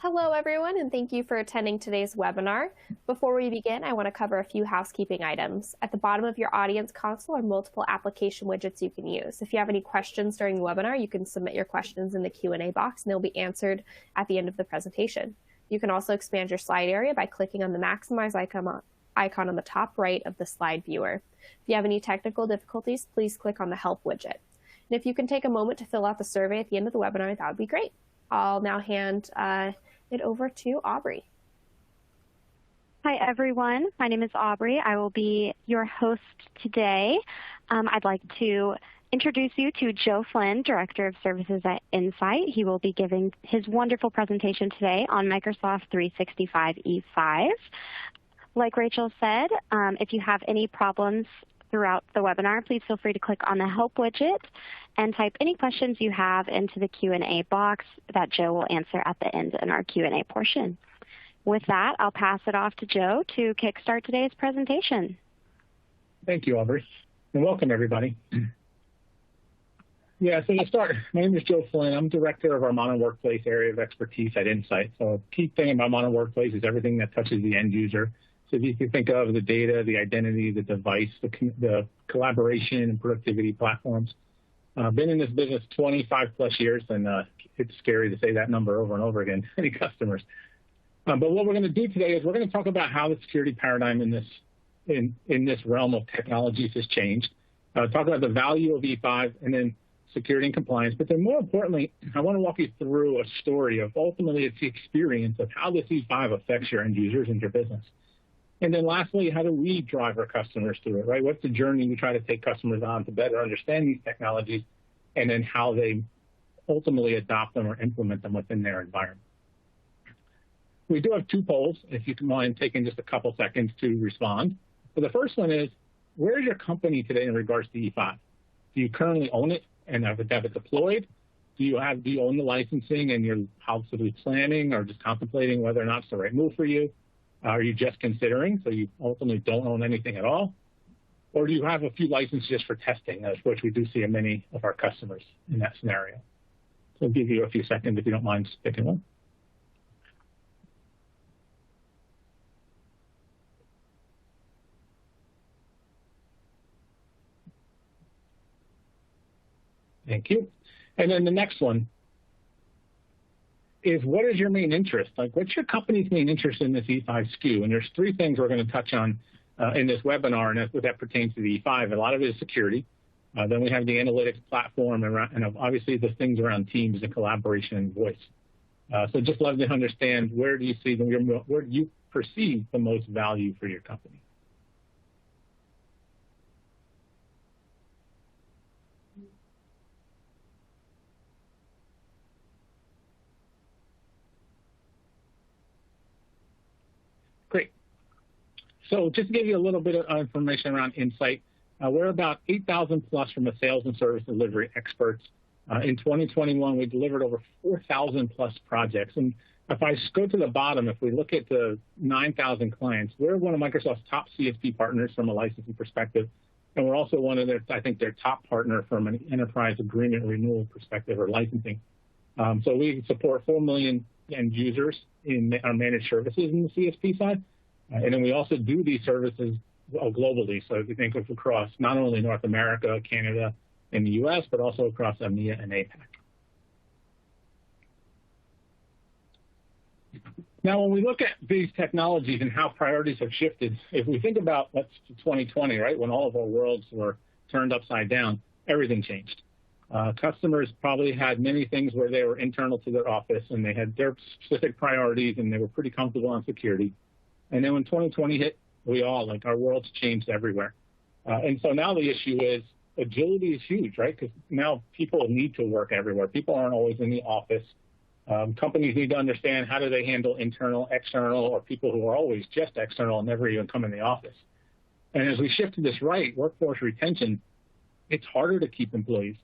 Hello, everyone, and thank you for attending today's webinar. Before we begin, I want to cover a few housekeeping items. At the bottom of your audience console are multiple application widgets you can use. If you have any questions during the webinar, you can submit your questions in the Q&A box, and they'll be answered at the end of the presentation. You can also expand your slide area by clicking on the Maximize icon on the top right of the slide viewer. If you have any technical difficulties, please click on the Help widget. And if you can take a moment to fill out the survey at the end of the webinar, that would be great. I'll now hand it over to Aubrey. Hi, everyone. My name is Aubrey. I will be your host today. I'd like to introduce you to Joe Flynn, Director of Services at Insight. He will be giving his wonderful presentation today on Microsoft 365 E5. Like Rachel said, if you have any problems throughout the webinar, please feel free to click on the Help widget and type any questions you have into the Q&A box that Joe will answer at the end in our Q&A portion. With that, I'll pass it off to Joe to kickstart today's presentation. Thank you, Aubrey, and welcome, everybody. Yeah, so to start, my name is Joe Flynn. I'm Director of our Modern Workplace area of expertise at Insight. So key thing about Modern Workplace is everything that touches the end user. So if you can think of the data, the identity, the device, the collaboration and productivity platforms. Been in this business 25 plus years, and it's scary to say that number over and over again, many customers. But what we're going to do today is we're going to talk about how the security paradigm in this realm of technologies has changed. Talk about the value of E5 and then security and compliance. But then more importantly, I want to walk you through a story of ultimately it's the experience of how this E5 affects your end users and your business. And then lastly, how do we drive our customers through it, right? What's the journey we try to take customers on to better understand these technologies, and then how they ultimately adopt them or implement them within their environment. We do have two polls, if you can mind taking just a couple seconds to respond. So the first one is, where is your company today in regards to E5? Do you currently own it and have it deployed? Do you own the licensing and you're possibly planning or just contemplating whether or not it's the right move for you? Are you just considering, so you ultimately don't own anything at all? Or do you have a few licenses just for testing, which we do see in many of our customers in that scenario? So I'll give you a few seconds if you don't mind picking one. Thank you. And then the next one is, what is your main interest? Like, what's your company's main interest in this E5 SKU? And there's three things we're going to touch on in this webinar, and that pertains to the E5. A lot of it is security. Then we have the analytics platform, and obviously the things around teams and collaboration and voice. So just love to understand, where do you perceive the most value for your company? Great. So just to give you a little bit of information around Insight, we're about 8,000 plus from a sales and service delivery experts. In 2021, we delivered over 4,000 plus projects. And if I go to the bottom, if we look at the 9,000 clients, we're one of Microsoft's top CSP partners from a licensing perspective. And we're also one of their top partner from an enterprise agreement renewal perspective or licensing. So we support 4 million end users in our managed services in the CSP side. And then we also do these services globally. So if you think of across not only North America, Canada, and the US, but also across EMEA and APAC. Now, when we look at these technologies and how priorities have shifted, if we think about 2020, right, when all of our worlds were turned upside down, everything changed. Customers probably had many things where they were internal to their office and they had their specific priorities and they were pretty comfortable on security. And then when 2020 hit, our world's changed everywhere. And so now the issue is agility is huge, right? Because now people need to work everywhere. People aren't always in the office. Companies need to understand, how do they handle internal, external, or people who are always just external and never even come in the office. And as we shift to this workforce retention, it's harder to keep employees.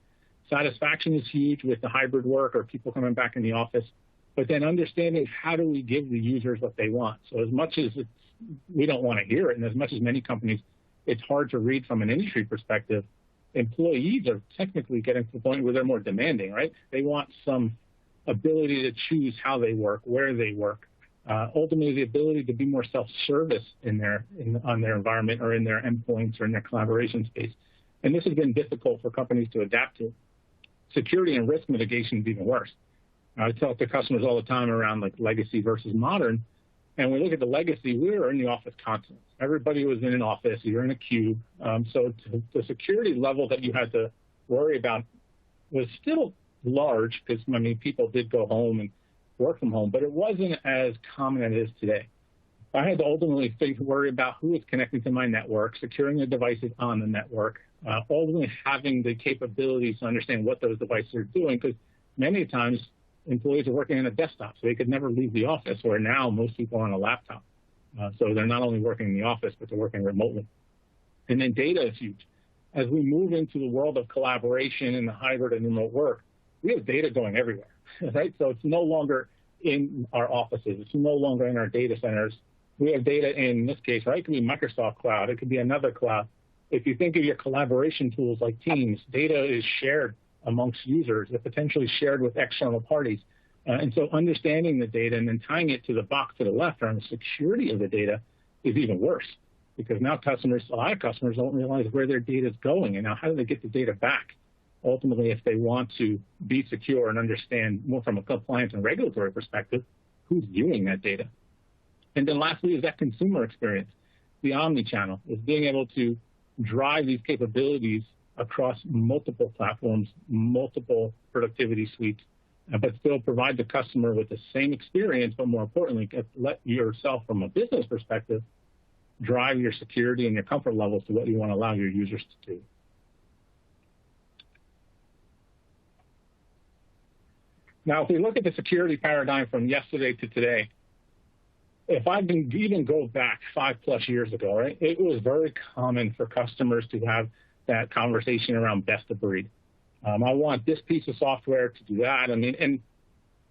Satisfaction is huge with the hybrid work or people coming back in the office. But then understanding, how do we give the users what they want? So as much as we don't want to hear it, and as much as many companies, it's hard to read from an industry perspective, employees are technically getting to the point where they're more demanding, right? They want some ability to choose how they work, where they work, ultimately the ability to be more self-service on their environment or in their endpoints or in their collaboration space. And this has been difficult for companies to adapt to. Security and risk mitigation is even worse. I talk to customers all the time around like legacy versus modern. And when we look at the legacy, we were in the office constantly. Everybody was in an office. You're in a cube. So the security level that you had to worry about was still large because, I mean, people did go home and work from home, but it wasn't as common as it is today. I had to ultimately worry about who was connecting to my network, securing the devices on the network, ultimately having the capabilities to understand what those devices are doing, because many times employees are working on a desktop, so they could never leave the office, where now most people are on a laptop. So they're not only working in the office, but they're working remotely. And then data is huge. As we move into the world of collaboration and the hybrid and remote work, we have data going everywhere, right? So it's no longer in our offices. It's no longer in our data centers. We have data in this case, right? It could be Microsoft Cloud. It could be another cloud. If you think of your collaboration tools like Teams, data is shared amongst users. It's potentially shared with external parties. And so understanding the data and then tying it to the box to the left around the security of the data is even worse, because now a lot of customers don't realize where their data is going, and now how do they get the data back? Ultimately, if they want to be secure and understand more from a compliance and regulatory perspective, who's viewing that data? And then lastly is that consumer experience. The omni-channel is being able to drive these capabilities across multiple platforms, multiple productivity suites, but still provide the customer with the same experience, but more importantly, let yourself from a business perspective drive your security and your comfort levels to what you want to allow your users to do. Now, if we look at the security paradigm from yesterday to today, if I can even go back 5+ years ago, right, it was very common for customers to have that conversation around best of breed. I want this piece of software to do that. I mean, and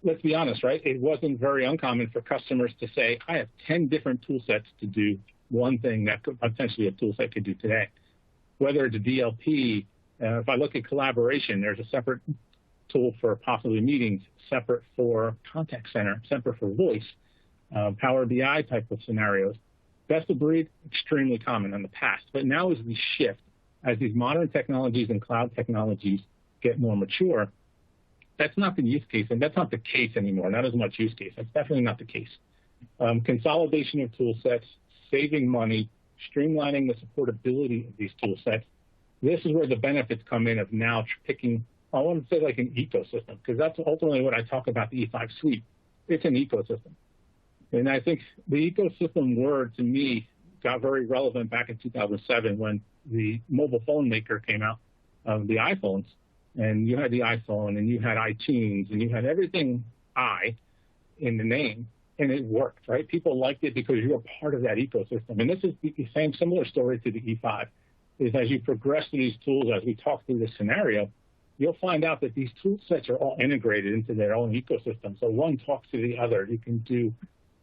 let's be honest, right? It wasn't very uncommon for customers to say, I have 10 different tool sets to do one thing that could potentially a tool set could do today. Whether it's DLP, if I look at collaboration, there's a separate tool for possibly meetings, separate for contact center, separate for voice, Power BI type of scenarios. Best of breed, extremely common in the past. But now as we shift, as these modern technologies and cloud technologies get more mature, that's not the use case, and that's not the case anymore, not as much use case. That's definitely not the case. Consolidation of tool sets, saving money, streamlining the supportability of these tool sets. This is where the benefits come in of now picking, I want to say like an ecosystem, because that's ultimately what I talk about the E5 suite. It's an ecosystem. And I think the ecosystem word to me got very relevant back in 2007 when the mobile phone maker came out of the iPhones, and you had the iPhone and you had iTunes and you had everything I in the name, and it worked, right? People liked it because you were part of that ecosystem. And this is the same similar story to the E5, is as you progress through these tools, as we talk through this scenario, you'll find out that these tool sets are all integrated into their own ecosystem. So one talks to the other. You can do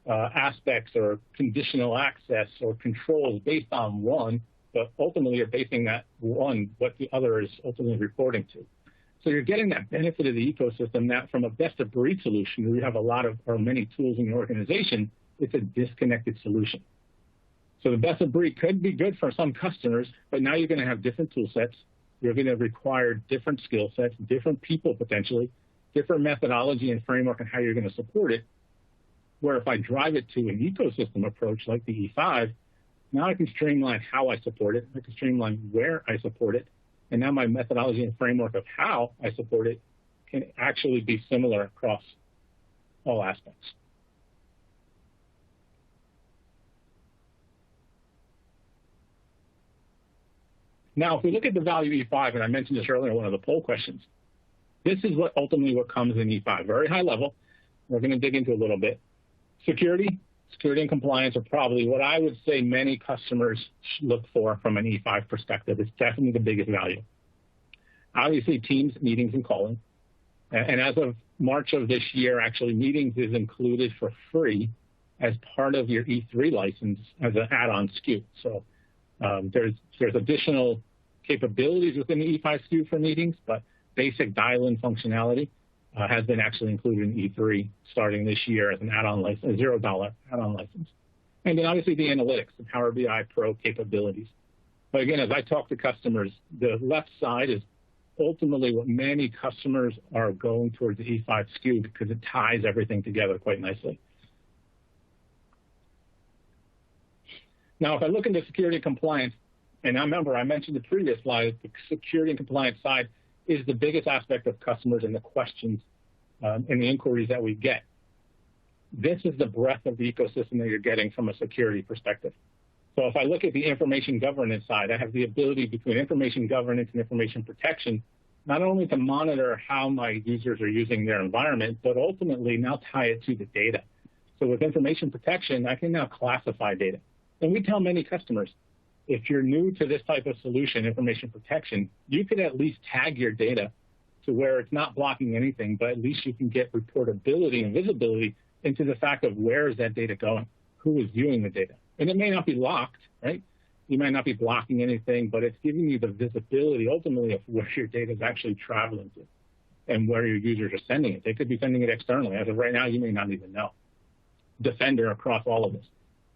aspects or conditional access or controls based on one, but ultimately you're basing that one, what the other is ultimately reporting to. So you're getting that benefit of the ecosystem that from a best of breed solution, where you have a lot of or many tools in your organization, it's a disconnected solution. So the best of breed could be good for some customers, but now you're going to have different tool sets. You're going to require different skill sets, different people potentially, different methodology and framework on how you're going to support it. Where if I drive it to an ecosystem approach like the E5, now I can streamline how I support it. I can streamline where I support it. And now my methodology and framework of how I support it can actually be similar across all aspects. Now, if we look at the value E5, and I mentioned this earlier in one of the poll questions, this is what ultimately what comes in E5. Very high level. We're going to dig into a little bit. Security and compliance are probably what I would say many customers look for from an E5 perspective. It's definitely the biggest value. Obviously, Teams, meetings, and calling. And as of March of this year, actually, meetings is included for free as part of your E3 license as an add-on SKU. So there's additional capabilities within the E5 SKU for meetings, but basic dial-in functionality has been actually included in E3 starting this year as an add-on license, a $0 add-on license. And then obviously the analytics, the Power BI Pro capabilities. But again, as I talk to customers, the left side is ultimately what many customers are going towards the E5 SKU because it ties everything together quite nicely. Now, if I look into security and compliance, and I remember I mentioned the previous slide, the security and compliance side is the biggest aspect of customers and the questions and the inquiries that we get. This is the breadth of the ecosystem that you're getting from a security perspective. So if I look at the information governance side, I have the ability between information governance and information protection, not only to monitor how my users are using their environment, but ultimately now tie it to the data. So with information protection, I can now classify data. And we tell many customers, if you're new to this type of solution, information protection, you could at least tag your data to where it's not blocking anything, but at least you can get reportability and visibility into the fact of where is that data going, who is viewing the data. And it may not be locked, right? You might not be blocking anything, but it's giving you the visibility ultimately of where your data is actually traveling to and where your users are sending it. They could be sending it externally. As of right now, you may not even know. Defender across all of this.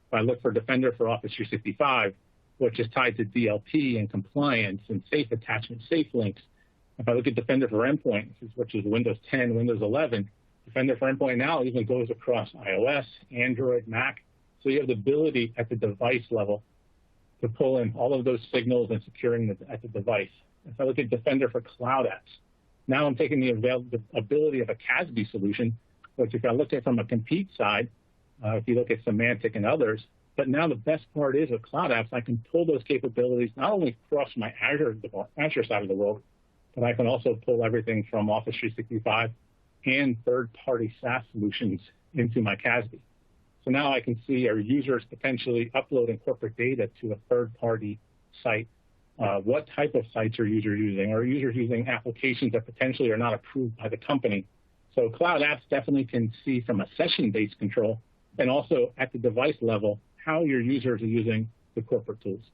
If I look for Defender for Office 365, which is tied to DLP and compliance and safe attachment, safe links. If I look at Defender for Endpoint, which is Windows 10, Windows 11, Defender for Endpoint now even goes across iOS, Android, Mac. So you have the ability at the device level to pull in all of those signals and securing at the device. If I look at Defender for Cloud Apps, now I'm taking the ability of a CASB solution, which if I look at from a compete side, if you look at Semantic and others, but now the best part is with Cloud Apps, I can pull those capabilities not only across my Azure side of the world, but I can also pull everything from Office 365 and third-party SaaS solutions into my CASB. So now I can see our users potentially uploading corporate data to a third-party site. What type of sites are users using? Are users using applications that potentially are not approved by the company? So Cloud Apps definitely can see from a session-based control and also at the device level how your users are using the corporate tools.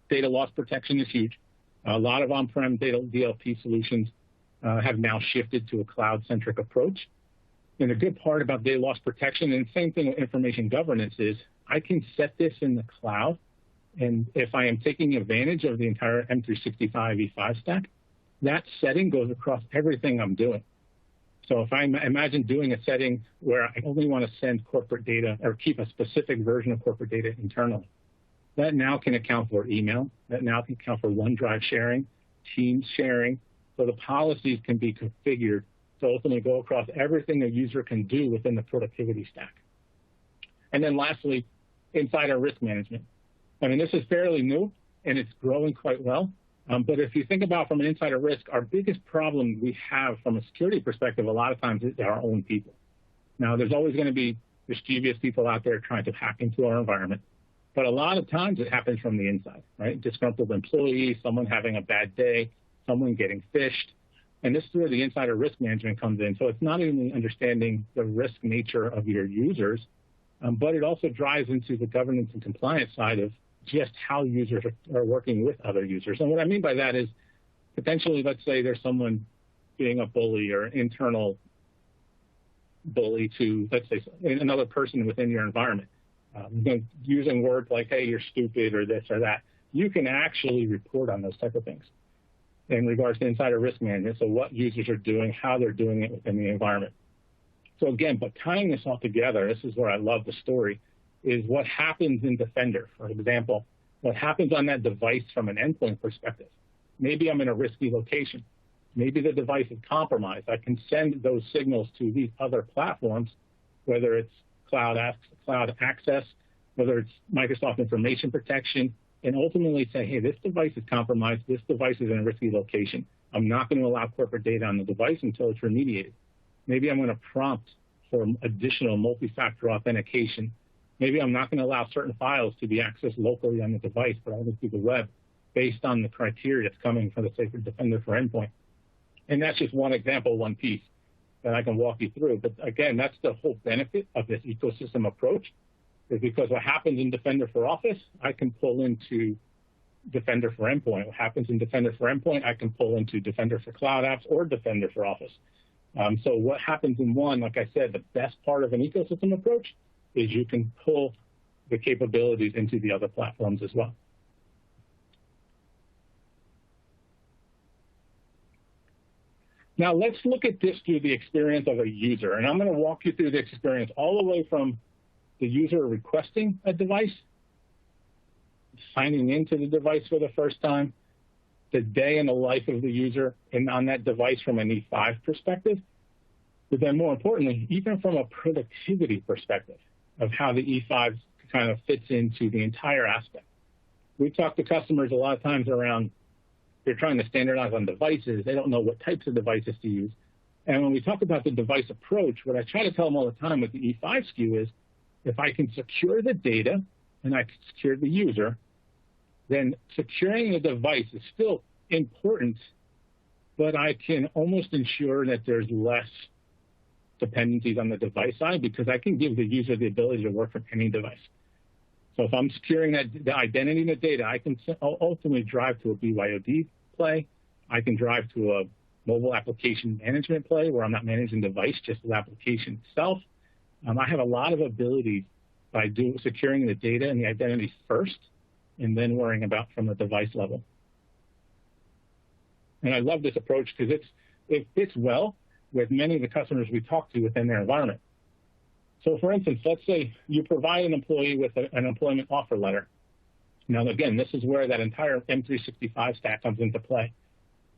Data loss protection is huge. A lot of on-prem data DLP solutions have now shifted to a cloud-centric approach. And the good part about data loss protection, and same thing with information governance, is I can set this in the cloud, and if I am taking advantage of the entire M365 E5 stack, that setting goes across everything I'm doing. So if I imagine doing a setting where I only want to send corporate data or keep a specific version of corporate data internally, that now can account for email, that now can account for OneDrive sharing, Teams sharing, so the policies can be configured to ultimately go across everything a user can do within the productivity stack. And then lastly, insider risk management. I mean, this is fairly new, and it's growing quite well. But if you think about from an insider risk, our biggest problem we have from a security perspective a lot of times is our own people. Now, there's always going to be mischievous people out there trying to hack into our environment. But a lot of times it happens from the inside, right? Disgruntled employees, someone having a bad day, someone getting phished. And this is where the insider risk management comes in. So it's not only understanding the risk nature of your users, but it also drives into the governance and compliance side of just how users are working with other users. And what I mean by that is potentially, let's say there's someone being a bully or an internal bully to, let's say, another person within your environment. Using words like, hey, you're stupid or this or that. You can actually report on those type of things in regards to insider risk management. So what users are doing, how they're doing it within the environment. So again, but tying this all together, this is where I love the story, is what happens in Defender. For example, what happens on that device from an endpoint perspective. Maybe I'm in a risky location. Maybe the device is compromised. I can send those signals to these other platforms, whether it's cloud access, whether it's Microsoft information protection, and ultimately say, hey, this device is compromised. This device is in a risky location. I'm not going to allow corporate data on the device until it's remediated. Maybe I'm going to prompt for additional multi-factor authentication. Maybe I'm not going to allow certain files to be accessed locally on the device, but only through the web, based on the criteria that's coming from the Sacred Defender for Endpoint. And that's just one example, one piece that I can walk you through. But again, that's the whole benefit of this ecosystem approach, is because what happens in Defender for Office, I can pull into Defender for Endpoint. What happens in Defender for Endpoint, I can pull into Defender for Cloud Apps or Defender for Office. So what happens in one, like I said, the best part of an ecosystem approach is you can pull the capabilities into the other platforms as well. Now let's look at this through the experience of a user. And I'm going to walk you through the experience all the way from the user requesting a device, signing into the device for the first time, the day in the life of the user and on that device from an E5 perspective, but then more importantly, even from a productivity perspective of how the E5 kind of fits into the entire aspect. We talk to customers a lot of times around they're trying to standardize on devices. They don't know what types of devices to use. And when we talk about the device approach, what I try to tell them all the time with the E5 SKU is, if I can secure the data and I can secure the user, then securing the device is still important, but I can almost ensure that there's less dependencies on the device side because I can give the user the ability to work from any device. So if I'm securing the identity and the data, I can ultimately drive to a BYOD play. I can drive to a mobile application management play where I'm not managing the device, just the application itself. I have a lot of ability by securing the data and the identity first and then worrying about from the device level. And I love this approach because it fits well with many of the customers we talk to within their environment. So for instance, let's say you provide an employee with an employment offer letter. Now, again, this is where that entire M365 stack comes into play.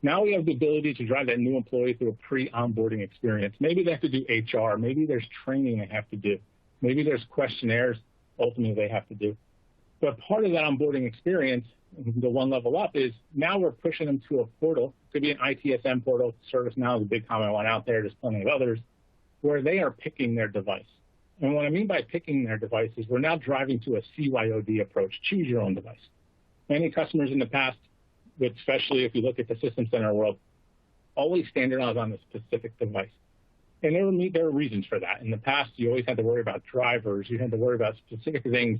Now we have the ability to drive that new employee through a pre-onboarding experience. Maybe they have to do HR. Maybe there's training they have to do. Maybe there's questionnaires ultimately they have to do. But part of that onboarding experience, the one level up, is now we're pushing them to a portal. It could be an ITSM portal. ServiceNow is a big common one out there. There's plenty of others where they are picking their device. And what I mean by picking their device is we're now driving to a CYOD approach, choose your own device. Many customers in the past, especially if you look at the system center world, always standardize on the specific device. And there are reasons for that. In the past, you always had to worry about drivers. You had to worry about specific things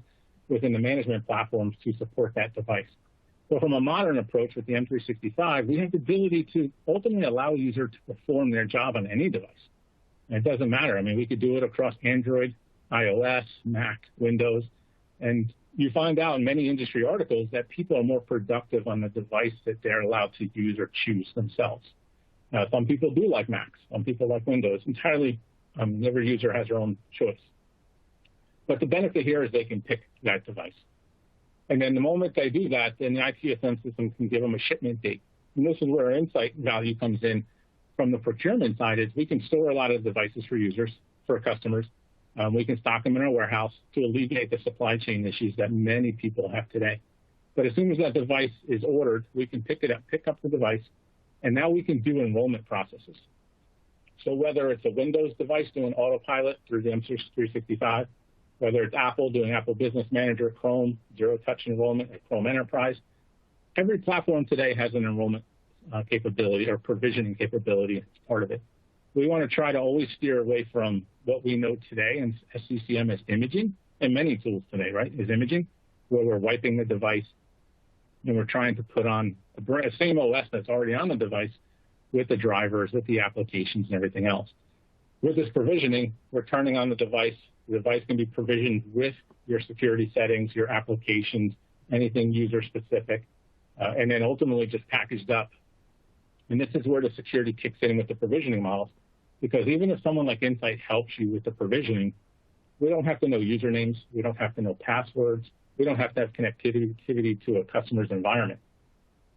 within the management platforms to support that device. So from a modern approach with the M365, we have the ability to ultimately allow a user to perform their job on any device. And it doesn't matter. I mean, we could do it across Android, iOS, Mac, Windows. And you find out in many industry articles that people are more productive on the device that they're allowed to use or choose themselves. Now, some people do like Macs. Some people like Windows. Entirely, every user has their own choice. But the benefit here is they can pick that device. And then the moment they do that, then the ITSM system can give them a shipment date. And this is where our insight value comes in from the procurement side, is we can store a lot of devices for users, for customers. We can stock them in our warehouse to alleviate the supply chain issues that many people have today. But as soon as that device is ordered, we can pick up the device, and now we can do enrollment processes. So whether it's a Windows device doing autopilot through the M365, whether it's Apple doing Apple Business Manager, Chrome, zero-touch enrollment, or Chrome Enterprise, every platform today has an enrollment capability or provisioning capability as part of it. We want to try to always steer away from what we know today in SCCM as imaging, and many tools today, right, is imaging, where we're wiping the device and we're trying to put on the same OS that's already on the device with the drivers, with the applications, and everything else. With this provisioning, we're turning on the device. The device can be provisioned with your security settings, your applications, anything user-specific, and then ultimately just packaged up. And this is where the security kicks in with the provisioning models, because even if someone like Insight helps you with the provisioning, we don't have to know usernames. We don't have to know passwords. We don't have to have connectivity to a customer's environment.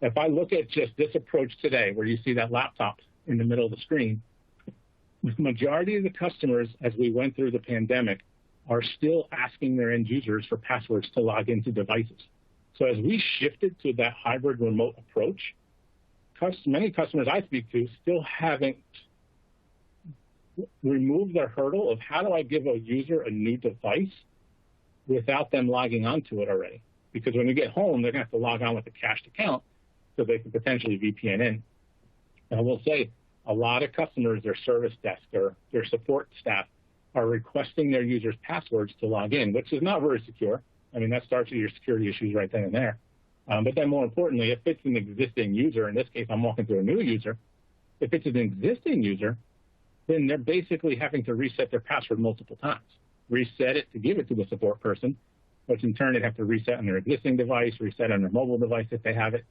If I look at just this approach today, where you see that laptop in the middle of the screen, the majority of the customers, as we went through the pandemic, are still asking their end users for passwords to log into devices. So as we shifted to that hybrid remote approach, many customers I speak to still haven't removed the hurdle of how do I give a user a new device without them logging onto it already. Because when they get home, they're going to have to log on with a cached account so they can potentially VPN in. And I will say, a lot of customers, their service desk or their support staff are requesting their users' passwords to log in, which is not very secure. I mean, that starts with your security issues right then and there. But then more importantly, if it's an existing user, in this case, I'm walking through a new user, if it's an existing user, then they're basically having to reset their password multiple times. Reset it to give it to the support person, which in turn they'd have to reset on their existing device, reset on their mobile device if they have it.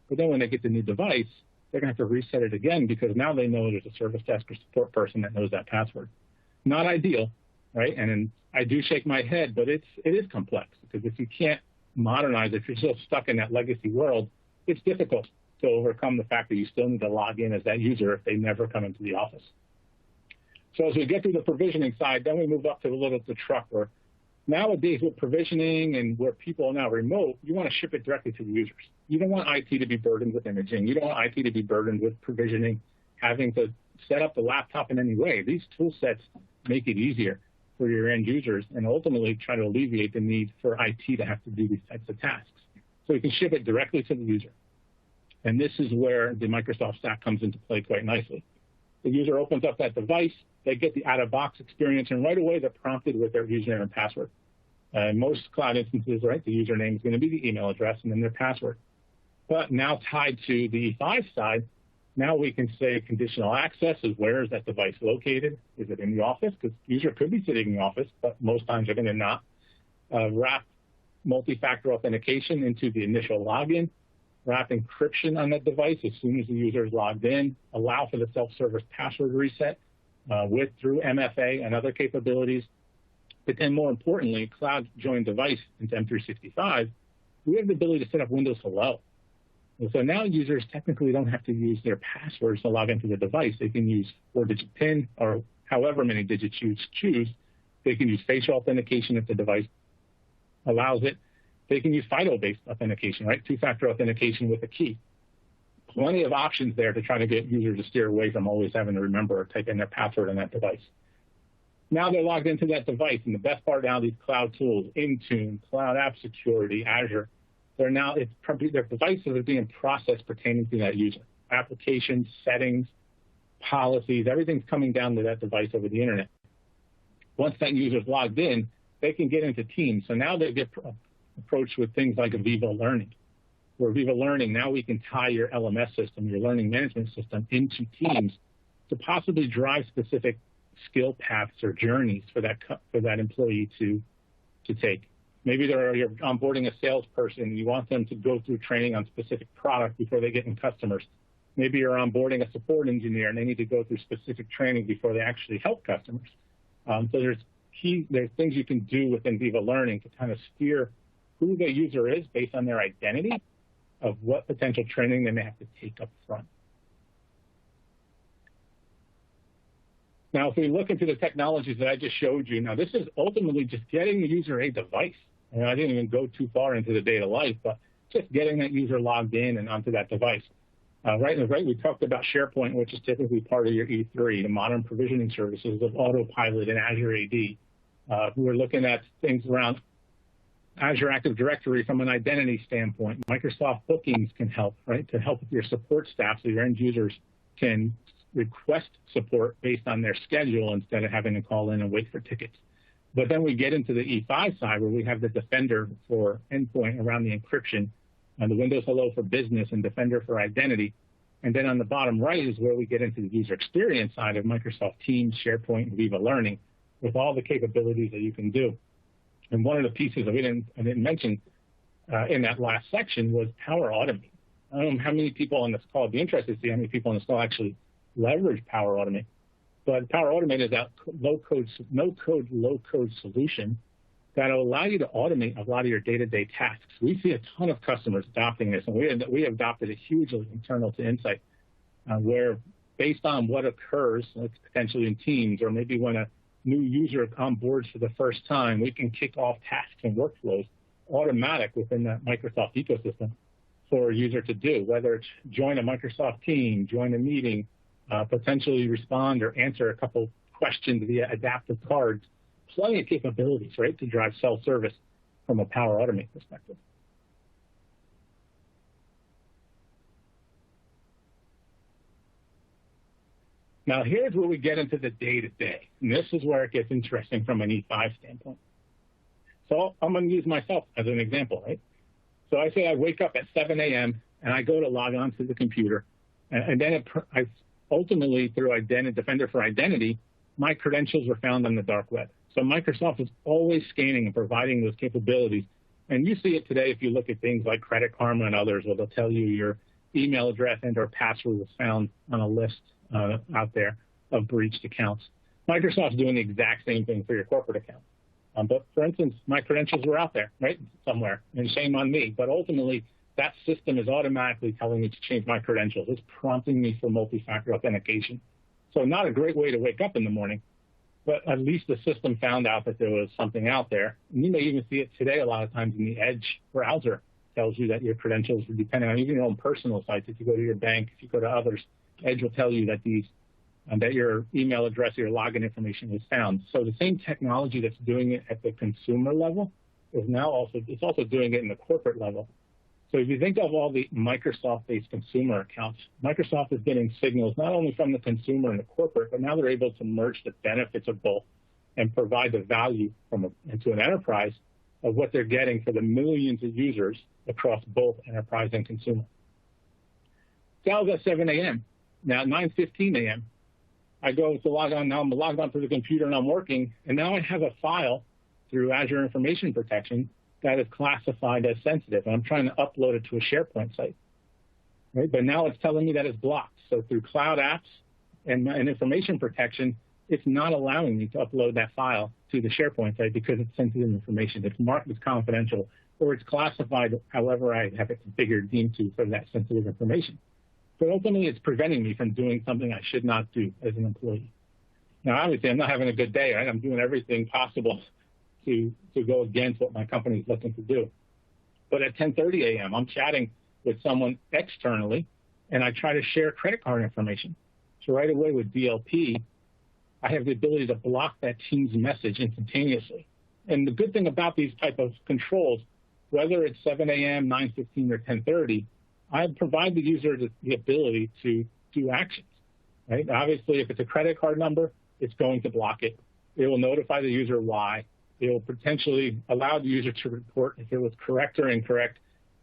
But then when they get the new device, they're going to have to reset it again because now they know there's a service desk or support person that knows that password. Not ideal, right? And I do shake my head, but it is complex because if you can't modernize, if you're still stuck in that legacy world, it's difficult to overcome the fact that you still need to log in as that user if they never come into the office. So as we get through the provisioning side, then we move up to the truck where nowadays with provisioning and where people are now remote, you want to ship it directly to the users. You don't want IT to be burdened with imaging. You don't want IT to be burdened with provisioning, having to set up the laptop in any way. These tool sets make it easier for your end users and ultimately try to alleviate the need for IT to have to do these types of tasks. So you can ship it directly to the user. And this is where the Microsoft stack comes into play quite nicely. The user opens up that device, they get the out-of-box experience, and right away they're prompted with their username and password. In most cloud instances, right, the username is going to be the email address and then their password. But now tied to the E5 side, now we can say conditional access is where is that device located? Is it in the office? Because the user could be sitting in the office, but most times they're going to not. Wrap multi-factor authentication into the initial login. Wrap encryption on that device as soon as the user is logged in. Allow for the self-service password reset through MFA and other capabilities. But then more importantly, cloud joined device into M365, we have the ability to set up Windows Hello. And so now users technically don't have to use their passwords to log into the device. They can use 4-digit PIN or however many digits you choose. They can use facial authentication if the device allows it. They can use FIDO-based authentication, right? Two-factor authentication with a key. Plenty of options there to try to get users to steer away from always having to remember or type in their password on that device. Now they're logged into that device, and the best part now, these cloud tools, Intune, Cloud App Security, Azure, their devices are being processed pertaining to that user. Applications, settings, policies, everything's coming down to that device over the internet. Once that user's logged in, they can get into Teams. So now they get approached with things like Viva Learning. Where Viva Learning, now we can tie your LMS system, your learning management system, into Teams to possibly drive specific skill paths or journeys for that employee to take. Maybe you're onboarding a salesperson and you want them to go through training on specific product before they get in customers. Maybe you're onboarding a support engineer and they need to go through specific training before they actually help customers. So there's things you can do within Viva Learning to kind of steer who the user is based on their identity of what potential training they may have to take up front. Now, if we look into the technologies that I just showed you, now this is ultimately just getting the user a device. And I didn't even go too far into the data life, but just getting that user logged in and onto that device. Right, we talked about SharePoint, which is typically part of your E3, the modern provisioning services of Autopilot and Azure AD. We're looking at things around Azure Active Directory from an identity standpoint. Microsoft Bookings can help, right, to help with your support staff so your end users can request support based on their schedule instead of having to call in and wait for tickets. But then we get into the E5 side where we have the Defender for endpoint around the encryption, and the Windows Hello for business and Defender for identity. And then on the bottom right is where we get into the user experience side of Microsoft Teams, SharePoint, and Viva Learning with all the capabilities that you can do. And one of the pieces I didn't mention in that last section was Power Automate. I don't know how many people on this call would be interested to see how many people on this call actually leverage Power Automate. But Power Automate is that no-code, low-code solution that will allow you to automate a lot of your day-to-day tasks. We see a ton of customers adopting this, and we have adopted it hugely internal to Insight, where based on what occurs, like potentially in Teams, or maybe when a new user onboards for the first time, we can kick off tasks and workflows automatic within that Microsoft ecosystem for a user to do, whether it's join a Microsoft team, join a meeting, potentially respond or answer a couple questions via adaptive cards. Plenty of capabilities, right, to drive self-service from a Power Automate perspective. Now, here's where we get into the day-to-day, and this is where it gets interesting from an E5 standpoint. So I'm going to use myself as an example, right? So I say I wake up at 7 a.m., and I go to log on to the computer, and then ultimately, through Defender for Identity, my credentials were found on the dark web. So Microsoft is always scanning and providing those capabilities. And you see it today if you look at things like Credit Karma and others, where they'll tell you your email address and or password was found on a list out there of breached accounts. Microsoft's doing the exact same thing for your corporate account. But for instance, my credentials were out there, right, somewhere, and shame on me. But ultimately, that system is automatically telling me to change my credentials. It's prompting me for multi-factor authentication. So not a great way to wake up in the morning, but at least the system found out that there was something out there. And you may even see it today a lot of times in the Edge browser. Tells you that your credentials are depending on even your own personal sites. If you go to your bank, if you go to others, Edge will tell you that that your email address or your login information is found. So the same technology that's doing it at the consumer level is now also doing it in the corporate level. So if you think of all the Microsoft-based consumer accounts, Microsoft is getting signals not only from the consumer and the corporate, but now they're able to merge the benefits of both and provide the value into an enterprise of what they're getting for the millions of users across both enterprise and consumer. That was at 7 a.m. Now at 9:15 a.m., I go to log on. Now I'm logged onto the computer and I'm working, and now I have a file through Azure Information Protection that is classified as sensitive, and I'm trying to upload it to a SharePoint site. Right? But now it's telling me that it's blocked. So through cloud apps and information protection, it's not allowing me to upload that file to the SharePoint site because it's sensitive information. It's marked as confidential, or it's classified however I have it configured, deemed to for that sensitive information. But ultimately, it's preventing me from doing something I should not do as an employee. Now, obviously, I'm not having a good day, right? I'm doing everything possible to go against what my company is looking to do. But at 10:30 a.m., I'm chatting with someone externally, and I try to share credit card information. So right away with DLP, I have the ability to block that team's message instantaneously. And the good thing about these type of controls, whether it's 7 a.m., 9:15, or 10:30, I provide the user the ability to do actions, right? Obviously, if it's a credit card number, it's going to block it. It will notify the user why. It will potentially allow the user to report if it was correct or incorrect.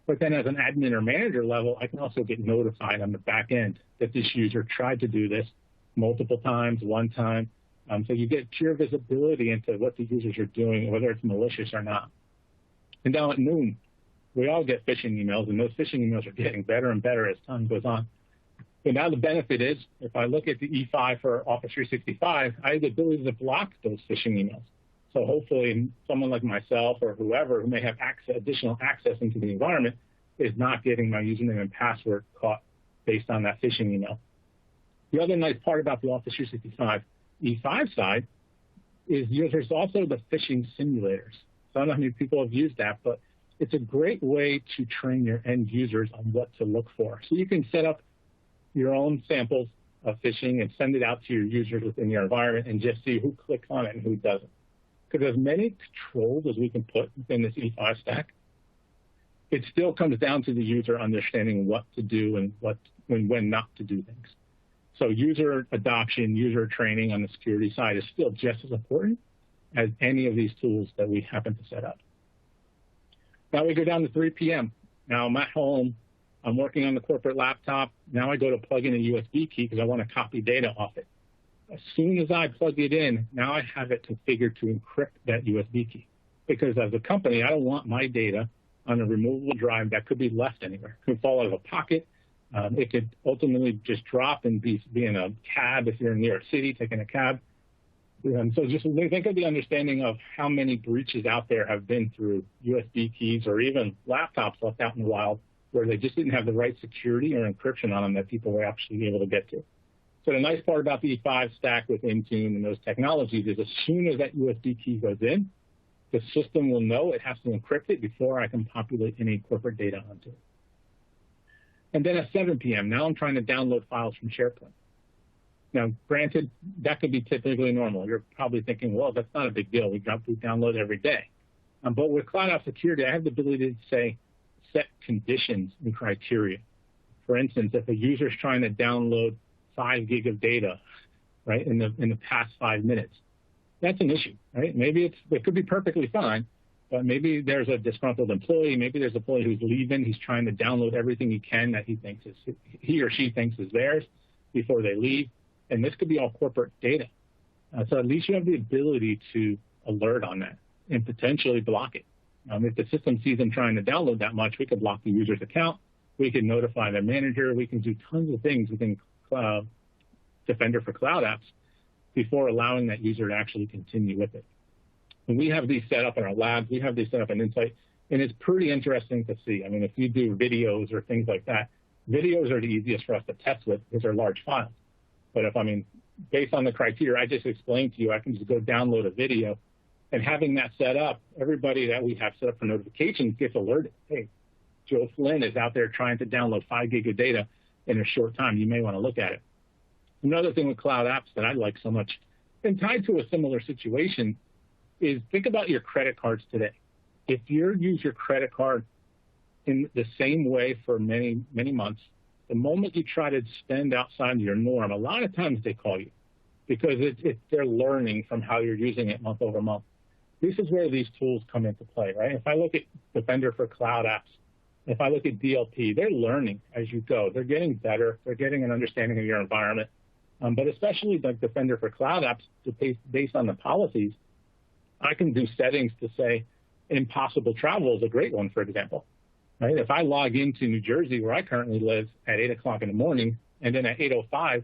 But then as an admin or manager level, I can also get notified on the back end that this user tried to do this multiple times, one time. So you get pure visibility into what the users are doing, whether it's malicious or not. And now at noon, we all get phishing emails, and those phishing emails are getting better and better as time goes on. But now the benefit is, if I look at the E5 for Office 365, I have the ability to block those phishing emails. So hopefully someone like myself or whoever who may have additional access into the environment is not getting my username and password caught based on that phishing email. The other nice part about the Office 365 E5 side is there's also the phishing simulators. So I don't know how many people have used that, but it's a great way to train your end users on what to look for. So you can set up your own samples of phishing and send it out to your users within your environment and just see who clicks on it and who doesn't. Because as many controls as we can put within this E5 stack, it still comes down to the user understanding what to do and when not to do things. So user adoption, user training on the security side is still just as important as any of these tools that we happen to set up. Now we go down to 3 p.m. Now I'm at home. I'm working on the corporate laptop. Now I go to plug in a USB key because I want to copy data off it. As soon as I plug it in, now I have it configured to encrypt that USB key. Because as a company, I don't want my data on a removable drive that could be left anywhere. It could fall out of a pocket. It could ultimately just drop and be in a cab if you're in New York City taking a cab. So just think of the understanding of how many breaches out there have been through USB keys or even laptops left out in the wild where they just didn't have the right security or encryption on them that people were actually able to get to. So the nice part about the E5 stack with Intune and those technologies is as soon as that USB key goes in, the system will know it has to encrypt it before I can populate any corporate data onto it. And then at 7 p.m., now I'm trying to download files from SharePoint. Now, granted, that could be typically normal. You're probably thinking, well, that's not a big deal. We download every day. But with Cloud App Security, I have the ability to say, set conditions and criteria. For instance, if a user is trying to download 5 gig of data, right, in the past 5 minutes, that's an issue, right? Maybe it could be perfectly fine, but maybe there's a disgruntled employee. Maybe there's an employee who's leaving. He's trying to download everything he can that he or she thinks is theirs. before they leave. And this could be all corporate data. So at least you have the ability to alert on that and potentially block it. If the system sees them trying to download that much, we could block the user's account. We can notify their manager. We can do tons of things within Defender for Cloud Apps before allowing that user to actually continue with it. And we have these set up in our labs. We have these set up in Insight, and it's pretty interesting to see. I mean, if you do videos or things like that, videos are the easiest for us to test with because they're large files. But based on the criteria I just explained to you, I can just go download a video, and having that set up, everybody that we have set up for notifications gets alerted. Hey, Joe Flynn is out there trying to download 5 gig of data in a short time. You may want to look at it. Another thing with cloud apps that I like so much, and tied to a similar situation, is think about your credit cards today. If you use your credit card in the same way for many, many months, the moment you try to spend outside of your norm, a lot of times they call you because they're learning from how you're using it month over month. This is where these tools come into play, right? If I look at Defender for Cloud Apps, if I look at DLP, they're learning as you go. They're getting better. They're getting an understanding of your environment. But especially like Defender for Cloud Apps, based on the policies, I can do settings to say impossible travel is a great one, for example. Right? If I log into New Jersey, where I currently live, at 8 o'clock in the morning, and then at 8:05,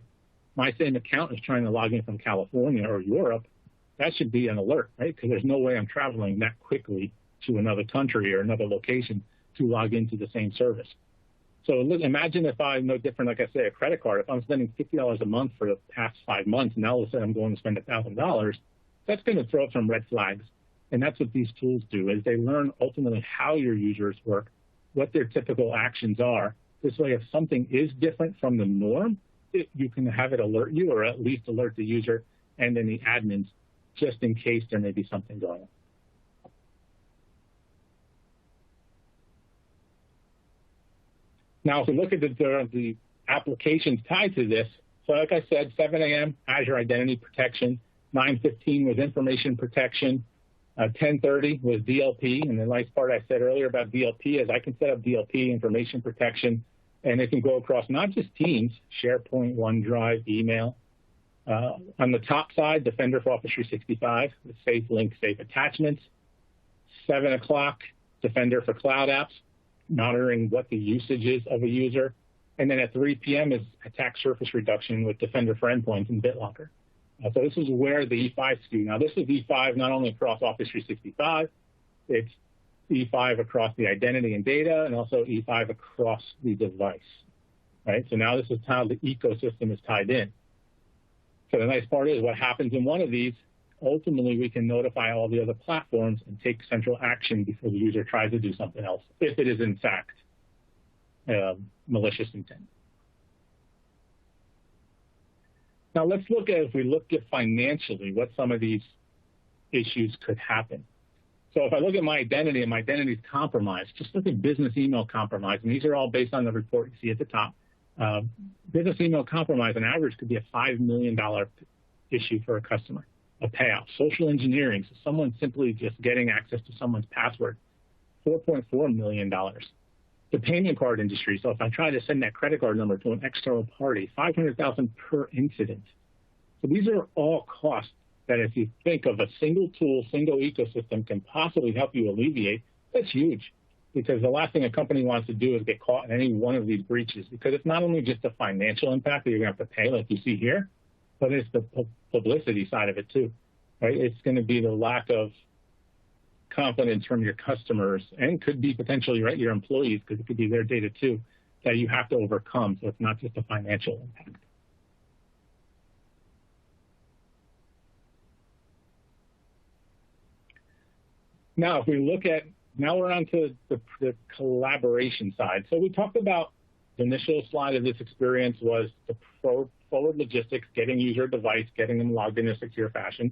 my same account is trying to log in from California or Europe, that should be an alert, right? Because there's no way I'm traveling that quickly to another country or another location to log into the same service. So imagine if I'm no different, like I say, a credit card. If I'm spending $50 a month for the past 5 months, and now all of a sudden I'm going to spend $1,000, that's going to throw up some red flags. And that's what these tools do, is they learn ultimately how your users work, what their typical actions are. This way, if something is different from the norm, you can have it alert you, or at least alert the user and then the admins, just in case there may be something going on. Now, if we look at the applications tied to this, so like I said, 7 a.m., Azure Identity Protection, 9:15 was information protection, 10:30 was DLP, and the nice part I said earlier about DLP is I can set up DLP, information protection, and it can go across not just Teams, SharePoint, OneDrive, email. On the top side, Defender for Office 365, with safe links, safe attachments. 7 o'clock, Defender for Cloud Apps, monitoring what the usage is of a user. And then at 3 p.m. is attack surface reduction with Defender for Endpoints and BitLocker. So this is where the E5 SKU. Now, this is E5 not only across Office 365, it's E5 across the identity and data, and also E5 across the device, right? So now this is how the ecosystem is tied in. So the nice part is what happens in one of these, ultimately we can notify all the other platforms and take central action before the user tries to do something else, if it is in fact malicious intent. Now let's look at, if we look at financially, what some of these issues could happen. So if I look at my identity and my identity is compromised, just look at business email compromise, and these are all based on the report you see at the top. Business email compromise on average could be a $5 million issue for a customer, a payout. Social engineering, so someone simply just getting access to someone's password, $4.4 million. The payment card industry, so if I try to send that credit card number to an external party, $500,000 per incident. So these are all costs that if you think of a single tool, single ecosystem can possibly help you alleviate, that's huge. Because the last thing a company wants to do is get caught in any one of these breaches, because it's not only just the financial impact that you're going to have to pay, like you see here, but it's the publicity side of it too, right? It's going to be the lack of confidence from your customers, and could be potentially, right, your employees, because it could be their data too, that you have to overcome. So it's not just a financial impact. Now, if we look at, now we're on to the collaboration side. So we talked about the initial slide of this experience was the forward logistics, getting user device, getting them logged in a secure fashion.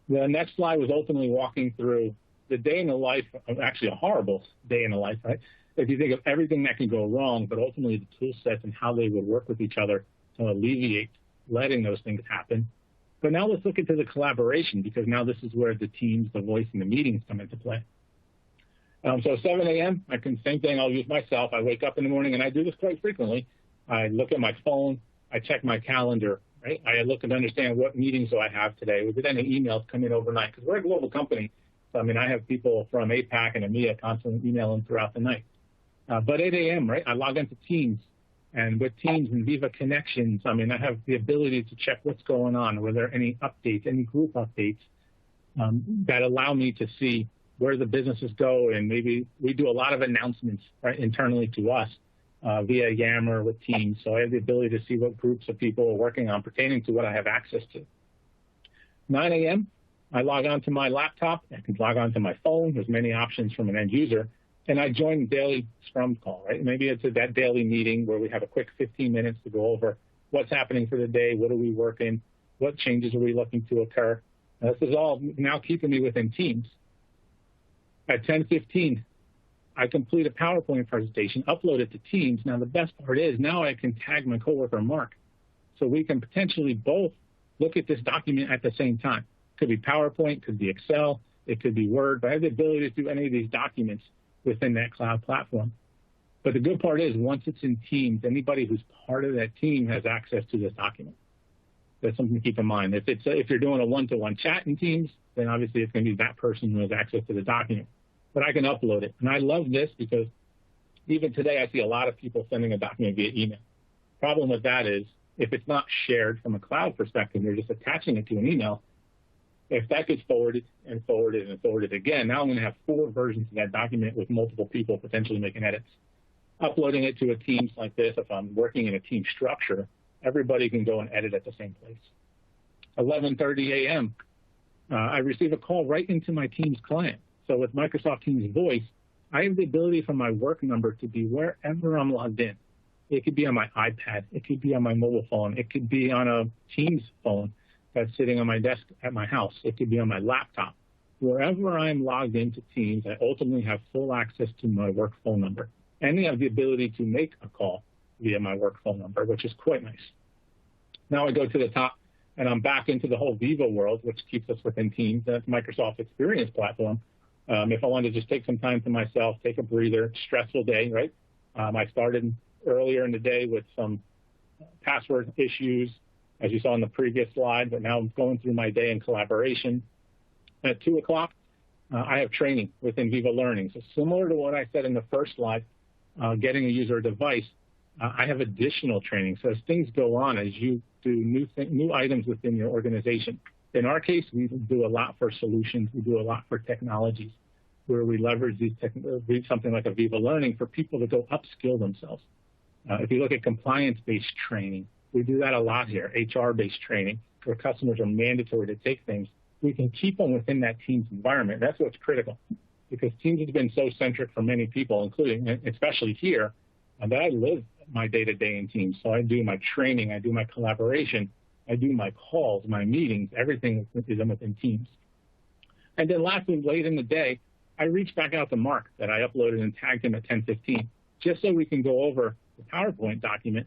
The next slide was ultimately walking through the day in the life, actually a horrible day in the life, right? If you think of everything that can go wrong, but ultimately the tool sets and how they would work with each other to alleviate letting those things happen. But now let's look into the collaboration, because now this is where the teams, the voice, and the meetings come into play. So 7 a.m., same thing, I'll use myself. I wake up in the morning, and I do this quite frequently. I look at my phone. I check my calendar, right? I look and understand what meetings do I have today. Was it any emails come in overnight? Because we're a global company. So, I mean, I have people from APAC and EMEA constantly emailing throughout the night. But 8 a.m., right, I log into Teams. And with Teams and Viva Connections, I mean, I have the ability to check what's going on, were there any updates, any group updates that allow me to see where the businesses go. And maybe we do a lot of announcements, right, internally to us via Yammer with Teams. So I have the ability to see what groups of people are working on pertaining to what I have access to. 9 a.m., I log on to my laptop. I can log on to my phone. There's many options from an end user. And I join daily Scrum call, right? Maybe it's that daily meeting where we have a quick 15 minutes to go over what's happening for the day, what are we working, what changes are we looking to occur. This is all now keeping me within Teams. At 10:15, I complete a PowerPoint presentation, upload it to Teams. Now, the best part is now I can tag my coworker, Mark, so we can potentially both look at this document at the same time. It could be PowerPoint, could be Excel, it could be Word, but I have the ability to do any of these documents within that cloud platform. But the good part is once it's in Teams, anybody who's part of that team has access to this document. That's something to keep in mind. If you're doing a one-to-one chat in Teams, then obviously it's going to be that person who has access to the document. But I can upload it. And I love this because even today I see a lot of people sending a document via email. Problem with that is if it's not shared from a cloud perspective, they're just attaching it to an email. If that gets forwarded and forwarded and forwarded again, now I'm going to have 4 versions of that document with multiple people potentially making edits. Uploading it to a Teams like this, if I'm working in a team structure, everybody can go and edit at the same place. 11:30 a.m., I receive a call right into my Teams client. So with Microsoft Teams Voice, I have the ability for my work number to be wherever I'm logged in. It could be on my iPad. It could be on my mobile phone. It could be on a Teams phone that's sitting on my desk at my house. It could be on my laptop. Wherever I'm logged into Teams, I ultimately have full access to my work phone number. And I have the ability to make a call via my work phone number, which is quite nice. Now I go to the top, and I'm back into the whole Viva world, which keeps us within Teams. That's Microsoft Experience Platform. If I want to just take some time to myself, take a breather, stressful day, right? I started earlier in the day with some password issues, as you saw in the previous slide, but now I'm going through my day in collaboration. At 2 o'clock, I have training within Viva Learning. So similar to what I said in the first slide, getting a user a device, I have additional training. So as things go on, as you do new items within your organization, in our case, we do a lot for solutions. We do a lot for technologies where we leverage something like a Viva Learning for people to go upskill themselves. If you look at compliance-based training, we do that a lot here, HR-based training, where customers are mandatory to take things. We can keep them within that Teams environment. That's what's critical, because Teams has been so centric for many people, including, especially here, that I live my day-to-day in Teams. So I do my training, I do my collaboration, I do my calls, my meetings, everything is within Teams. And then lastly, late in the day, I reach back out to Mark that I uploaded and tagged him at 10:15, just so we can go over the PowerPoint document,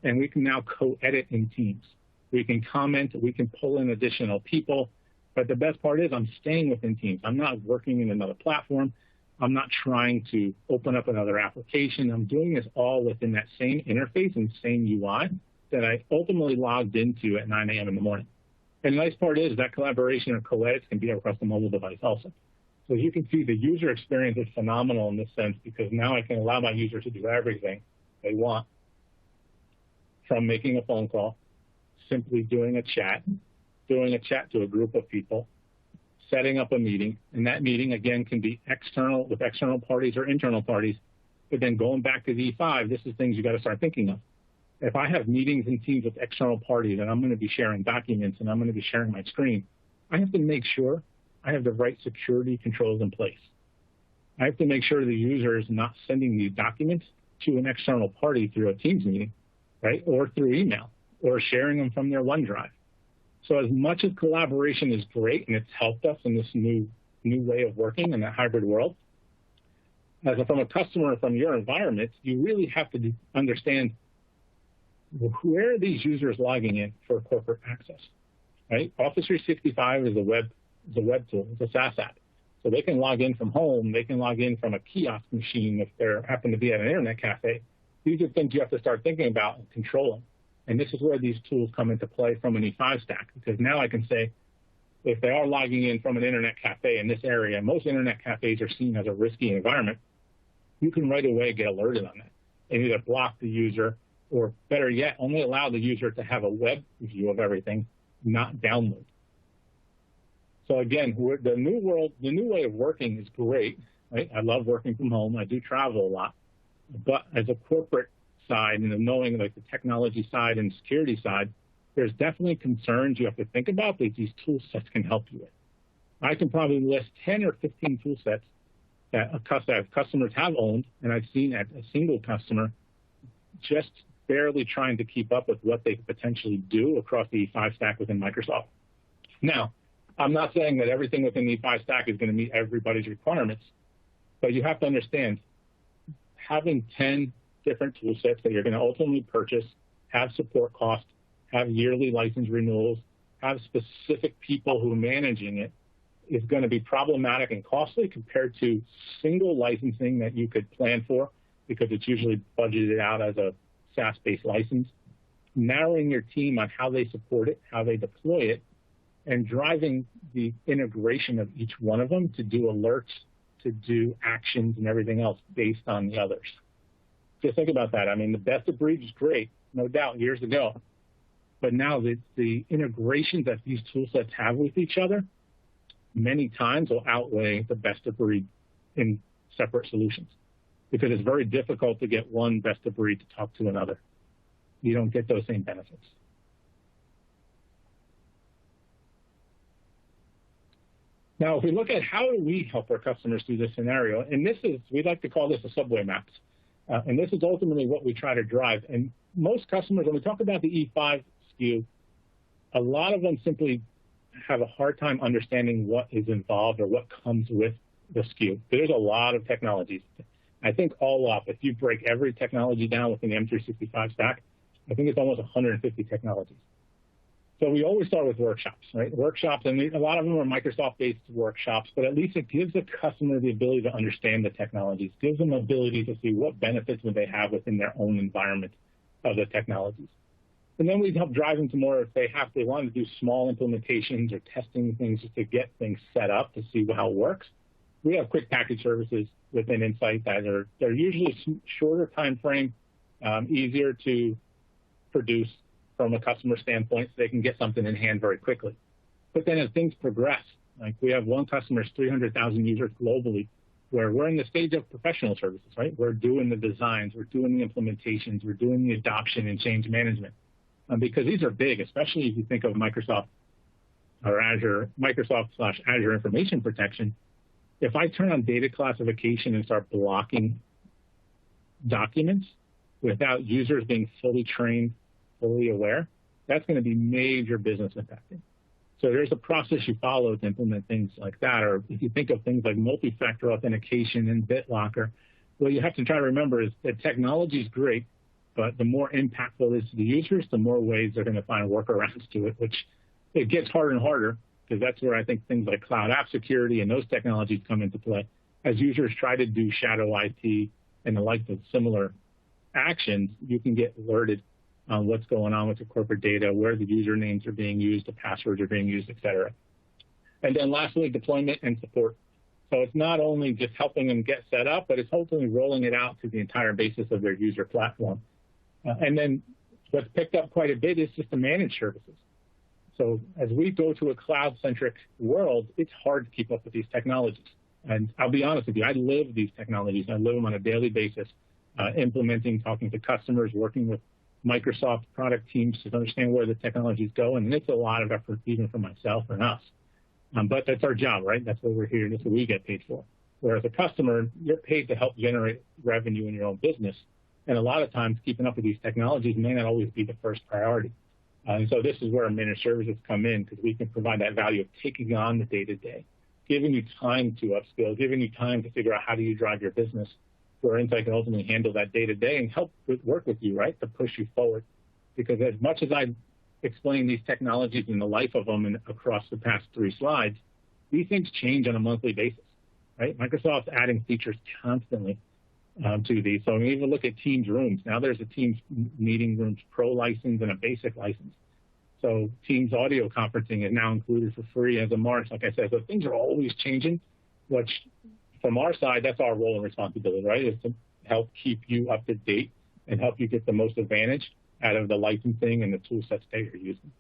and we can now co-edit in Teams. We can comment, we can pull in additional people, but the best part is I'm staying within Teams. I'm not working in another platform. I'm not trying to open up another application. I'm doing this all within that same interface and same UI that I ultimately logged into at 9 a.m. in the morning. And the nice part is that collaboration or co-edits can be across the mobile device also. So you can see the user experience is phenomenal in this sense, because now I can allow my users to do everything they want, from making a phone call, simply doing a chat to a group of people, setting up a meeting, and that meeting, again, can be external with external parties or internal parties. But then going back to the E5, this is things you got to start thinking of. If I have meetings and teams with external parties and I'm going to be sharing documents and I'm going to be sharing my screen, I have to make sure I have the right security controls in place. I have to make sure the user is not sending these documents to an external party through a Teams meeting, right, or through email, or sharing them from their OneDrive. So as much as collaboration is great and it's helped us in this new way of working in that hybrid world, from a customer, from your environment, you really have to understand where are these users logging in for corporate access, right? Office 365 is a web tool. It's a SaaS app. So they can log in from home. They can log in from a kiosk machine if they happen to be at an internet cafe. These are things you have to start thinking about and controlling. And this is where these tools come into play from an E5 stack, because now I can say, if they are logging in from an internet cafe in this area, most internet cafes are seen as a risky environment, you can right away get alerted on that and either block the user or, better yet, only allow the user to have a web view of everything, not download. So again, the new way of working is great, right? I love working from home. I do travel a lot. But as a corporate side and knowing like the technology side and security side, there's definitely concerns you have to think about that these tool sets can help you with. I can probably list 10 or 15 tool sets that customers have owned, and I've seen at a single customer just barely trying to keep up with what they could potentially do across the E5 stack within Microsoft. Now, I'm not saying that everything within the E5 stack is going to meet everybody's requirements, but you have to understand having 10 different tool sets that you're going to ultimately purchase, have support costs, have yearly license renewals, have specific people who are managing it, is going to be problematic and costly compared to single licensing that you could plan for because it's usually budgeted out as a SaaS-based license. Narrowing your team on how they support it, how they deploy it, and driving the integration of each one of them to do alerts, to do actions and everything else based on the others. Just think about that. I mean, the best of breed is great, no doubt, years ago. But now the integrations that these tool sets have with each other many times will outweigh the best of breed in separate solutions because it's very difficult to get one best of breed to talk to another. You don't get those same benefits. Now, if we look at how do we help our customers through this scenario, and we like to call this a subway maps. And this is ultimately what we try to drive. And most customers, when we talk about the E5 SKU, a lot of them simply have a hard time understanding what is involved or what comes with the SKU. There's a lot of technologies. I think all up, if you break every technology down within the M365 stack, I think it's almost 150 technologies. So we always start with workshops, right? Workshops, and a lot of them are Microsoft-based workshops, but at least it gives the customer the ability to understand the technologies, gives them the ability to see what benefits would they have within their own environment of the technologies. And then we help drive them to more if they want to do small implementations or testing things just to get things set up to see how it works. We have quick package services within Insight that they're usually shorter time frame, easier to produce from a customer standpoint so they can get something in hand very quickly. But then as things progress, like we have one customer's 300,000 users globally, where we're in the stage of professional services, right? We're doing the designs, we're doing the implementations, we're doing the adoption and change management. Because these are big, especially if you think of Microsoft or Azure, Microsoft/Azure Information Protection. If I turn on data classification and start blocking documents without users being fully trained, fully aware, that's going to be major business impacting. So there's a process you follow to implement things like that. Or if you think of things like multi-factor authentication and BitLocker, what you have to try to remember is that technology is great, but the more impactful it is to the users, the more ways they're going to find workarounds to it, which it gets harder and harder because that's where I think things like cloud app security and those technologies come into play. As users try to do shadow IT and the like of similar actions, you can get alerted on what's going on with the corporate data, where the usernames are being used, the passwords are being used, et cetera. And then lastly, deployment and support. So it's not only just helping them get set up, but it's hopefully rolling it out to the entire basis of their user platform. And then what's picked up quite a bit is just the managed services. So as we go to a cloud-centric world, it's hard to keep up with these technologies. And I'll be honest with you, I live these technologies. I live them on a daily basis, implementing, talking to customers, working with Microsoft product teams to understand where the technologies go. And it's a lot of effort even for myself and us. But that's our job, right? That's what we're here. That's what we get paid for. Whereas a customer, you're paid to help generate revenue in your own business. And a lot of times, keeping up with these technologies may not always be the first priority. And so this is where our managed services come in because we can provide that value of taking on the day-to-day, giving you time to upskill, giving you time to figure out how do you drive your business, where Insight can ultimately handle that day-to-day and help work with you, right, to push you forward. Because as much as I explain these technologies and the life of them across the past 3 slides, these things change on a monthly basis, right? Microsoft's adding features constantly. to these. So when you even look at Teams rooms, now there's a Teams meeting rooms pro license and a basic license. So Teams audio conferencing is now included for free as of March, like I said. So things are always changing, which from our side, that's our role and responsibility, right, is to help keep you up to date and help you get the most advantage out of the licensing and the tool sets that you're using.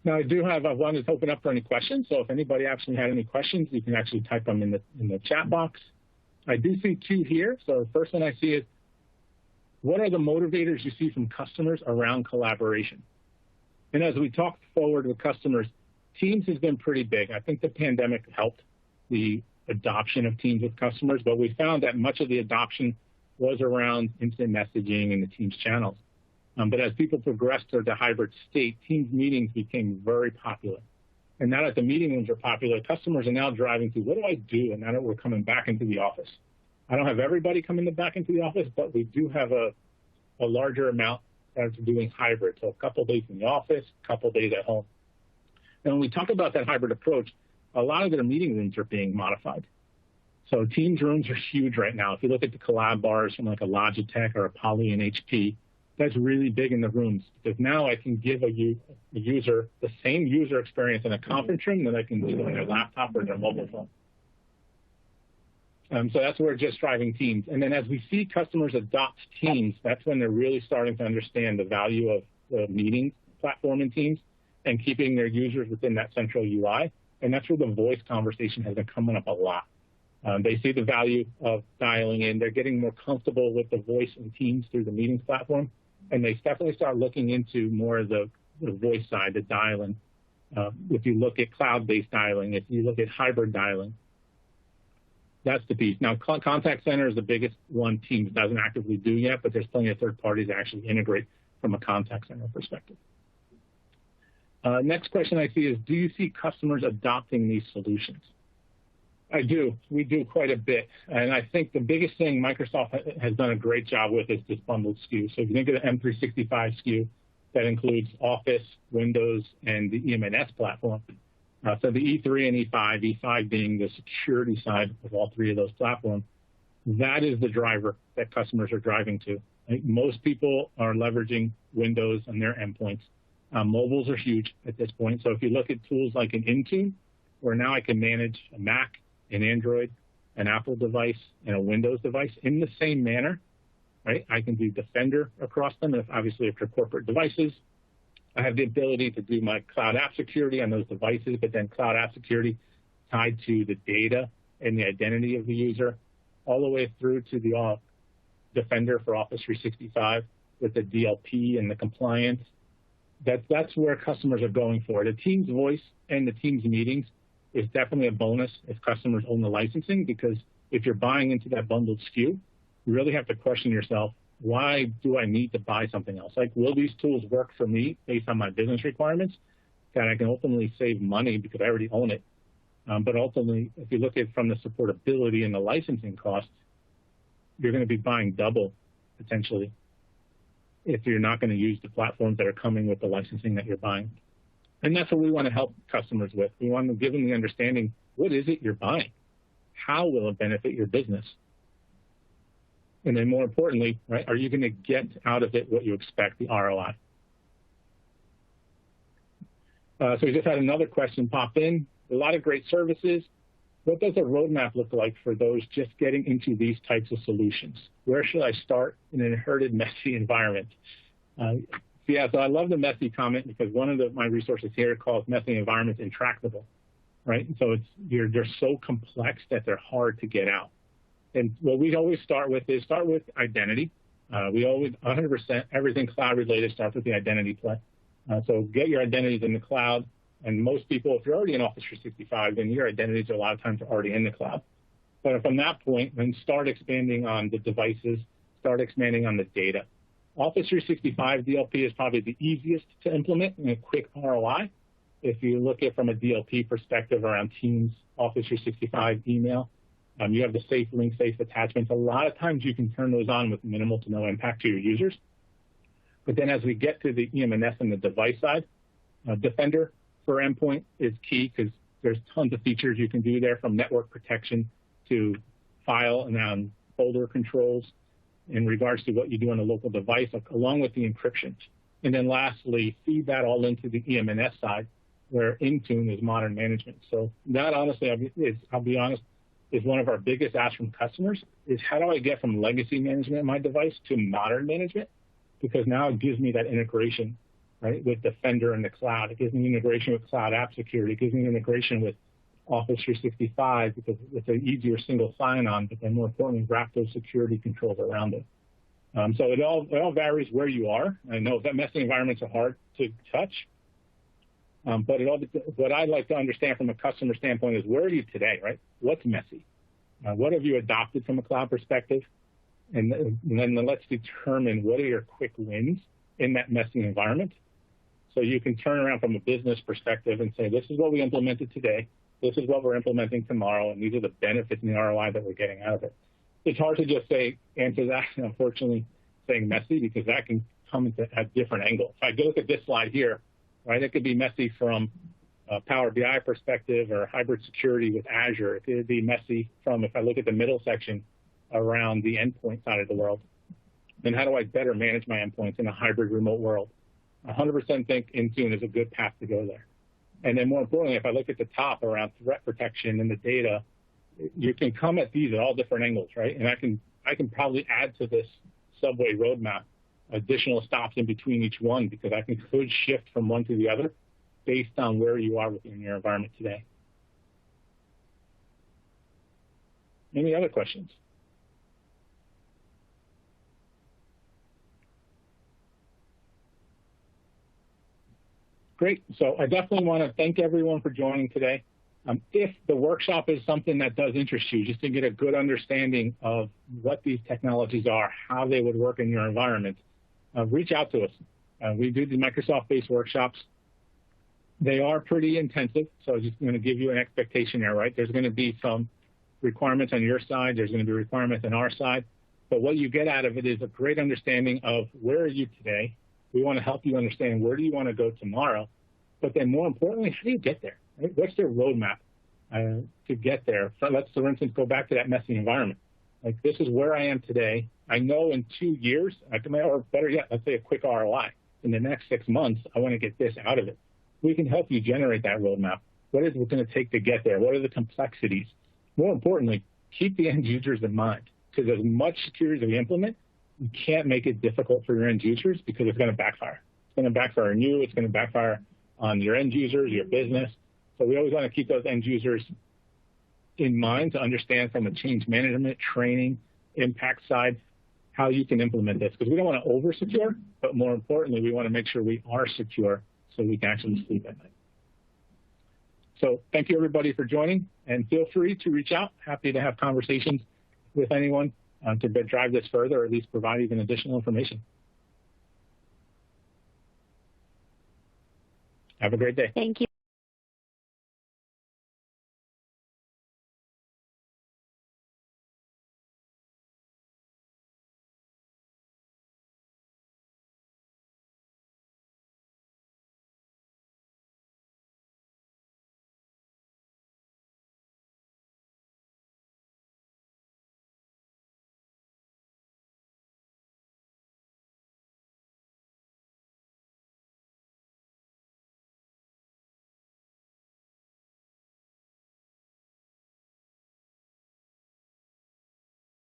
Now, I wanted to open up for any questions. So if anybody actually had any questions, you can actually type them in the chat box. I do see two here. So the first one I see is, what are the motivators you see from customers around collaboration? And as we talk forward with customers, Teams has been pretty big. I think the pandemic helped the adoption of Teams with customers, but we found that much of the adoption was around instant messaging and the Teams channels. But as people progressed toward the hybrid state, Teams meetings became very popular. And now that the meeting rooms are popular, customers are now driving to, what do I do now that we're coming back into the office? I don't have everybody coming back into the office, but we do have a larger amount that's doing hybrid. So a couple of days in the office, a couple of days at home. And when we talk about that hybrid approach, a lot of their meeting rooms are being modified. So Teams rooms are huge right now. If you look at the collab bars from like a Logitech or a Poly and HP, that's really big in the rooms, because now I can give a user the same user experience in a conference room that I can do on their laptop or their mobile phone. So that's where we're just driving Teams. And then as we see customers adopt Teams, that's when they're really starting to understand the value of the meeting platform in Teams and keeping their users within that central UI. And that's where the voice conversation has been coming up a lot. They see the value of dialing in. They're getting more comfortable with the voice in Teams through the meetings platform. And they definitely start looking into more of the voice side, the dialing. If you look at cloud-based dialing, if you look at hybrid dialing, that's the piece. Now, contact center is the biggest one Teams doesn't actively do yet, but there's plenty of third parties that actually integrate from a contact center perspective. Next question I see is, do you see customers adopting these solutions? I do. We do quite a bit. And I think the biggest thing Microsoft has done a great job with is this bundled SKU. So if you think of the M365 SKU, that includes Office, Windows, and the EM&S platform. So the E3 and E5, E5 being the security side of all three of those platforms, that is the driver that customers are driving to. Right? Most people are leveraging Windows on their endpoints. Mobiles are huge at this point. So if you look at tools like an Intune, where now I can manage a Mac, an Android, an Apple device, and a Windows device in the same manner, right? I can do Defender across them, if they're corporate devices. I have the ability to do my cloud app security on those devices, but then cloud app security tied to the data and the identity of the user, all the way through to the Defender for Office 365 with the DLP and the compliance. That's where customers are going for. The Teams voice and the Teams meetings is definitely a bonus if customers own the licensing, because if you're buying into that bundled SKU, you really have to question yourself, why do I need to buy something else? Like, will these tools work for me based on my business requirements? That I can ultimately save money because I already own it. But ultimately, if you look at it from the supportability and the licensing costs, you're going to be buying double, potentially, if you're not going to use the platforms that are coming with the licensing that you're buying. And that's what we want to help customers with. We want to give them the understanding, what is it you're buying? How will it benefit your business? And then more importantly, right, are you going to get out of it what you expect, the ROI? So we just had another question pop in. A lot of great services. What does a roadmap look like for those just getting into these types of solutions? Where should I start in an inherited, messy environment? So I love the messy comment, because one of my resources here calls messy environments intractable, right? So they're so complex that they're hard to get out. And what we always start with identity. We always, 100%, everything cloud related starts with the identity play. So get your identities in the cloud. And most people, if you're already in Office 365, then your identities a lot of times are already in the cloud. But from that point, then start expanding on the devices, start expanding on the data. Office 365 DLP is probably the easiest to implement and a quick ROI. If you look at it from a DLP perspective around Teams, Office 365 email, you have the safe link, safe attachments. A lot of times you can turn those on with minimal to no impact to your users. But then as we get to the EM&S and the device side, Defender for endpoint is key, because there's tons of features you can do there, from network protection to file and folder controls in regards to what you do on a local device, along with the encryption. And then lastly, feed that all into the EM&S side, where Intune is modern management. So that honestly, I'll be honest, is one of our biggest asks from customers is how do I get from legacy management of my device to modern management? Because now it gives me that integration, right, with Defender and the cloud. It gives me integration with cloud app security. It gives me integration with Office 365 because it's an easier single sign-on, but then more importantly, wrap those security controls around it. So it all varies where you are. I know that messy environments are hard to touch, but what I'd like to understand from a customer standpoint is where are you today, right? What's messy? What have you adopted from a cloud perspective? And then let's determine what are your quick wins in that messy environment. So you can turn around from a business perspective and say, this is what we implemented today. This is what we're implementing tomorrow, and these are the benefits and the ROI that we're getting out of it. It's hard to just answer that, unfortunately, saying messy, because that can come into a different angle. If I go look at this slide here, right, it could be messy from a Power BI perspective or hybrid security with Azure. It could be messy from, if I look at the middle section, around the endpoint side of the world. Then how do I better manage my endpoints in a hybrid remote world? 100% think Intune is a good path to go there. And then more importantly, if I look at the top around threat protection and the data, you can come at these at all different angles, right? And I can probably add to this subway roadmap additional stops in between each one, because I could shift from one to the other based on where you are within your environment today. Any other questions? Great. So I definitely want to thank everyone for joining today. If the workshop is something that does interest you, just to get a good understanding of what these technologies are, how they would work in your environment, reach out to us. We do the Microsoft-based workshops. They are pretty intensive, so I'm just going to give you an expectation there, right? There's going to be some requirements on your side. There's going to be requirements on our side. But what you get out of it is a great understanding of where are you today. We want to help you understand where do you want to go tomorrow. But then more importantly, how do you get there? Right? What's their roadmap to get there? So let's, for instance, go back to that messy environment. Like, this is where I am today. I know in 2 years, or better yet, let's say a quick ROI. In the next 6 months, I want to get this out of it. We can help you generate that roadmap. What is it going to take to get there? What are the complexities? More importantly, keep the end users in mind, because as much security as we implement, you can't make it difficult for your end users, because it's going to backfire. It's going to backfire on you. It's going to backfire on your end users, your business. So we always want to keep those end users in mind to understand from a change management, training, impact side, how you can implement this. Because we don't want to over-secure, but more importantly, we want to make sure we are secure so we can actually sleep at night. So thank you, everybody, for joining. And feel free to reach out. Happy to have conversations with anyone to drive this further, or at least provide even additional information. Have a great day. Thank you.